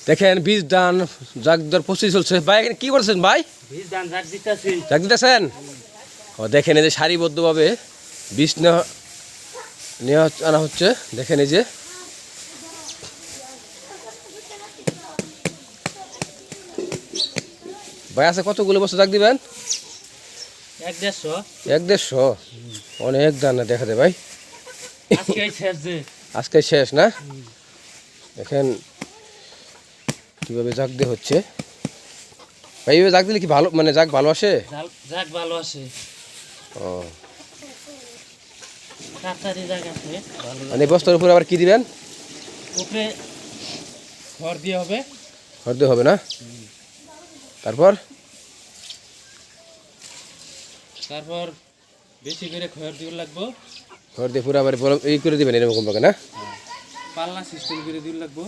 দেখেন বীজ দান জাগ দেওয়ার প্রস্তুতি চলছে। ভাই এখানে কি করছেন ভাই? বীজ দান জাগ দিতেছি। জাগ দিতেছেন? ও দেখেন এই যে সারিবদ্ধভাবে বীজ নেওয়া আনা হচ্ছে। দেখেন এই যে ভাই আছে কতগুলো বছর জাগ দিবেন? 1-150 1-150 অনেক দান না দেখা যায় ভাই। আজকে শেষ না? দেখেন কিভাবে জাগ দিয়ে হচ্ছে ভাই। এইভাবে জাগ দিলে কি ভালো মানে জাগ ভালো আসে? জাগ ভালো আসে। ও তাড়াতাড়ি জাগ আসে ভালো। মানে বস্তার উপরে আবার কি দিবেন? উপরে খড় দিয়ে হবে। খড় দিয়ে হবে না? তারপর বেশি করে খড় দিয়ে লাগবো। খড় দিয়ে পুরো আবার এই করে দিবেন এরকম ভাবে না? পাল্লা সিস্টেম করে দিয়ে লাগবো।